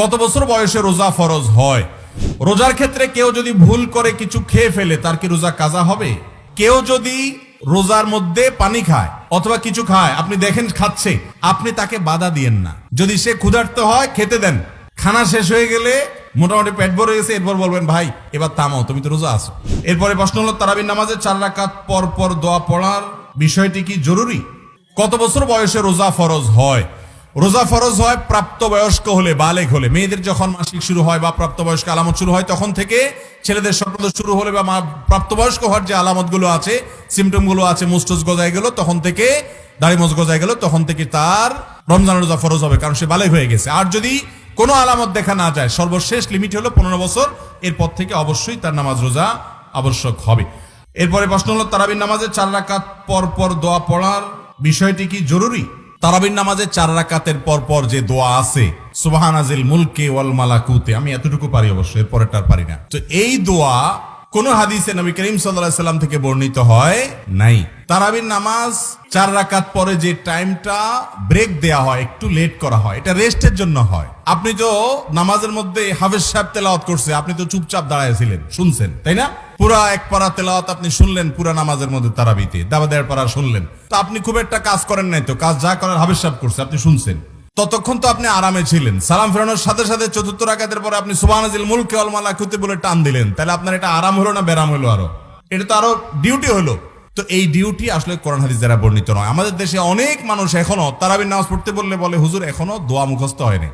কত বছর বয়সে রোজা ফরজ হয়? রোজার ক্ষেত্রে কেউ যদি ভুল করে কিছু খেয়ে ফেলে তার কি রোজা কাজা হবে? কেউ যদি রোজার মধ্যে পানি খায় অথবা কিছু খায়, আপনি দেখেন খাচ্ছে, আপনি তাকে বাধা দিয়েন না। যদি সে ক্ষুধার্ত হয় খেতে দেন। খানা শেষ হয়ে গেলে মোটামুটি পেট ভরে গেছে, এরপর বলবেন ভাই এবার থামাও, তুমি তো রোজা আছো। এরপরে প্রশ্ন হলো তারাবির নামাজে 4 রাকাত পর পর দোয়া পড়ার বিষয়টি কি জরুরি? কত বছর বয়সে রোজা ফরজ হয়? রোজা ফরজ হয় প্রাপ্তবয়স্ক হলে, বালেগ হলে। মেয়েদের যখন মাসিক শুরু হয় বা প্রাপ্তবয়স্ক আলামত শুরু হয় তখন থেকে, ছেলেদের স্বপ্নদোষ শুরু হলে বা প্রাপ্তবয়স্ক হওয়ার যে আলামতগুলো আছে, সিমটমগুলো আছে, মুস্টস গজায় গেল তখন থেকে, দাড়ি মোজ গজায় গেল তখন থেকে তার রমজানের রোজা ফরজ হবে, কারণ সে বালেগ হয়ে গেছে। আর যদি কোনো আলামত দেখা না যায়, সর্বশেষ লিমিট হলো 15 বছর, এরপর থেকে অবশ্যই তার নামাজ রোজা আবশ্যক হবে। এরপরে প্রশ্ন হলো তারাবির নামাজে 4 রাকাত পর পর দোয়া পড়ার বিষয়টি কি জরুরি? তারাবির নামাজে 4 রাকাতের পর পর যে দোয়া আছে, সুবহানাজিল মুলকে ওয়াল মালাকুতে, আমি এতটুকু পারি অবশ্য, এর পরেরটা পারি না। তো এই দোয়া কোন হাদিসে নবী করিম সাল্লাল্লাহু আলাইহি সাল্লাম থেকে বর্ণিত হয় নাই। তারাবির নামাজ 4 রাকাত পরে যে টাইমটা ব্রেক দেয়া হয়, একটু লেট করা হয়, এটা রেস্টের জন্য হয়। আপনি তো নামাজের মধ্যে হাফেজ সাহেব তেলাওয়াত করছে, আপনি তো চুপচাপ দাঁড়ায়ছিলেন, শুনছেন, তাই না? পুরা এক পারা তেলাওয়াত আপনি শুনলেন পুরা নামাজের মধ্যে, তারাবিতে দাবা দেড় পারা শুনলেন। তো আপনি খুব একটা কাজ করেন নাই, তো কাজ যা করার হাফেজ সাহেব করছে, আপনি শুনছেন। ততক্ষণ তো আপনি আরামে ছিলেন। সালাম ফেরানোর সাথে সাথে 4র্থ রাকাতের পরে আপনি সুবহানাজিল মুলকে ওয়াল মালাকুতে বলে টান দিলেন, তাহলে আপনার এটা আরাম হলো না ব্যারাম হলো? আরো এটা তো আরো ডিউটি হলো। তো এই ডিউটি আসলে কোরআন হাদিস দ্বারা বর্ণিত নয়। আমাদের দেশে অনেক মানুষ এখনো তারাবির নামাজ পড়তে বললে বলে হুজুর এখনো দোয়া মুখস্থ হয়নি।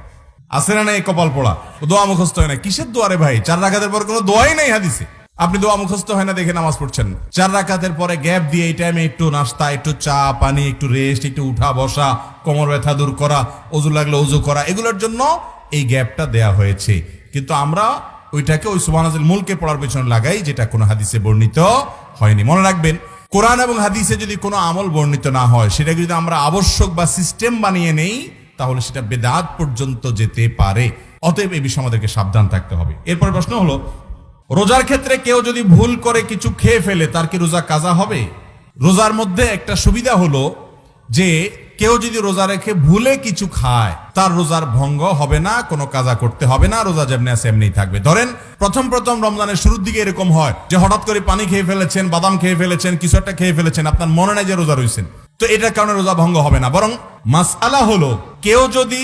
আছে না এই কপাল পোড়া, দোয়া মুখস্থ হয় না। কিসের দোয়ারে ভাই? 4 রাকাতের পর কোনো দোয়াই নাই হাদিসে। আপনি দোয়া মুখস্থ হয় না দেখে নামাজ পড়ছেন। 4 রাকাতের পরে গ্যাপ দিয়ে এই টাইমে একটু নাস্তা, একটু চা পানি, একটু রেস্ট, একটু উঠা বসা, কোমর ব্যথা দূর করা, ওযু লাগলে ওযু করা, এগুলোর জন্য এই গ্যাপটা দেয়া হয়েছে। কিন্তু আমরা ওইটাকে ওই সুবহানাজিল মুলকে পড়ার পেছনে লাগাই, যেটা কোনো হাদিসে বর্ণিত হয়নি। মনে রাখবেন, কোরআন এবং হাদিসে যদি কোনো আমল বর্ণিত না হয়, সেটাকে যদি আমরা আবশ্যক বা সিস্টেম বানিয়ে নেই, তাহলে সেটা বেদাত পর্যন্ত যেতে পারে। অতএব এই বিষয়ে আমাদেরকে সাবধান থাকতে হবে। এরপর প্রশ্ন হলো, রোজার ক্ষেত্রে কেউ যদি ভুল করে কিছু খেয়ে ফেলে তার কি রোজা কাজা হবে? রোজার মধ্যে একটা সুবিধা হলো যে কেউ যদি রোজা রেখে ভুলে কিছু খায় তার রোজার ভঙ্গ হবে না, কোনো কাজা করতে হবে না, রোজা যেমনি আছে এমনি থাকবে। ধরেন প্রথম রমজানের শুরুর দিকে এরকম হয় যে হঠাৎ করে পানি খেয়ে ফেলেছেন, বাদাম খেয়ে ফেলেছেন, কিছু একটা খেয়ে ফেলেছেন, আপনার মনে নাই যে রোজা রয়েছেন, তো এটার কারণে রোজা ভঙ্গ হবে না। বরং মাসআলা হলো, কেউ যদি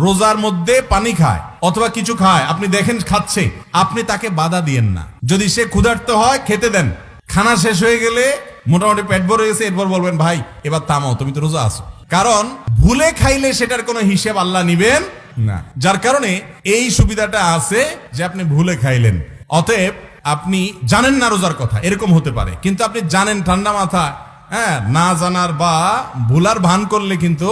রোজার মধ্যে পানি খায় অথবা কিছু খায়, আপনি দেখেন খাচ্ছে, আপনি তাকে বাধা দিয়েন না। যদি সে ক্ষুধার্ত হয় খেতে দেন। খানা শেষ হয়ে গেলে মোটামুটি পেট ভরে গেছে, এরপর বলবেন ভাই এবার থামাও, তুমি তো রোজা আছো। কারণ ভুলে খাইলে সেটার কোনো হিসেব আল্লাহ নিবেন না। যার কারণে এই সুবিধাটা আছে যে আপনি ভুলে খাইলেন, অতএব আপনি জানেন না রোজার কথা, এরকম হতে পারে। কিন্তু আপনি জানেন ঠান্ডা মাথা, হ্যাঁ, না জানার বা ভুলার ভান করলে কিন্তু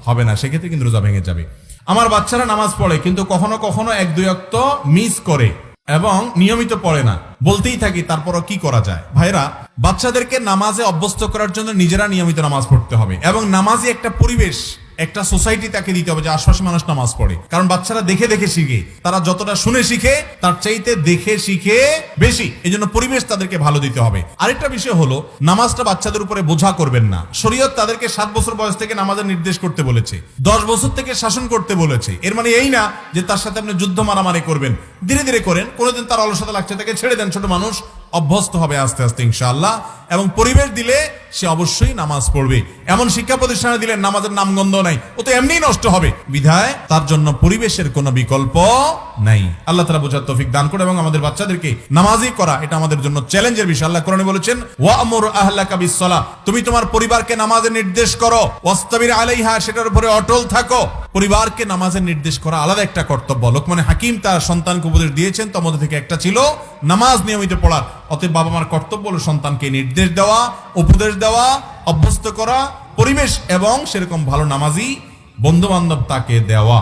হবে না, সেক্ষেত্রে কিন্তু রোজা ভেঙে যাবে। আমার বাচ্চারা নামাজ পড়ে কিন্তু কখনো কখনো 1-2 ওয়াক্ত মিস করে এবং নিয়মিত পড়ে না, বলতেই থাকি, তারপরও কি করা যায়? ভাইরা, বাচ্চাদেরকে নামাজে অভ্যস্ত করার জন্য নিজেরা নিয়মিত নামাজ পড়তে হবে এবং নামাজে একটা পরিবেশ, একটা সোসাইটি তাকে দিতে হবে যে আশপাশে মানুষ নামাজ পড়ে। কারণ বাচ্চারা দেখে দেখে শিখে, তারা যতটা শুনে শিখে তার চাইতে দেখে শিখে বেশি। এই জন্য পরিবেশ তাদেরকে ভালো দিতে হবে। আরেকটা বিষয় হলো, নামাজটা বাচ্চাদের উপরে বোঝা করবেন না। শরীয়ত তাদেরকে 7 বছর বয়স থেকে নামাজের নির্দেশ করতে বলেছে, 10 বছর থেকে শাসন করতে বলেছে। এর মানে এই না যে তার সাথে আপনি যুদ্ধ মারামারি করবেন, ধীরে ধীরে করেন। কোনোদিন তার অলসতা লাগছে তাকে ছেড়ে দেন, ছোট মানুষ অভ্যস্ত হবে আস্তে আস্তে ইনশাআল্লাহ। এবং পরিবেশ দিলে সে অবশ্যই নামাজ পড়বে। এমন শিক্ষা প্রতিষ্ঠানে দিলে নামাজের নামগন্ধ নাই, ও তো এমনিই নষ্ট হবে, বিধায় তার জন্য পরিবেশের কোনো বিকল্প নাই। আল্লাহ তাআলা বোঝার তৌফিক দান করে এবং আমাদের বাচ্চাদেরকে নামাজি করা এটা আমাদের জন্য চ্যালেঞ্জের বিষয়। আল্লাহ কোরআনে বলেছেন, ওয়া'মুর আহলাকা বিস-সালাহ, তুমি তোমার পরিবারকে নামাজের নির্দেশ করো, ওয়াসতাবির আলাইহা, সেটার উপরে অটল থাকো। পরিবারকে নামাজের নির্দেশ করা আলাদা একটা কর্তব্য। লোকমান হাকিম তার সন্তানকে উপদেশ দিয়েছেন, তার মধ্যে থেকে একটা ছিল নামাজ নিয়মিত পড়া। অতএব বাবা মার কর্তব্য হলো সন্তানকে নির্দেশ দেওয়া, উপদেশ দেওয়া, অভ্যস্ত করা, পরিবেশ এবং সেরকম ভালো নামাজি বন্ধু বান্ধব তাকে দেওয়া।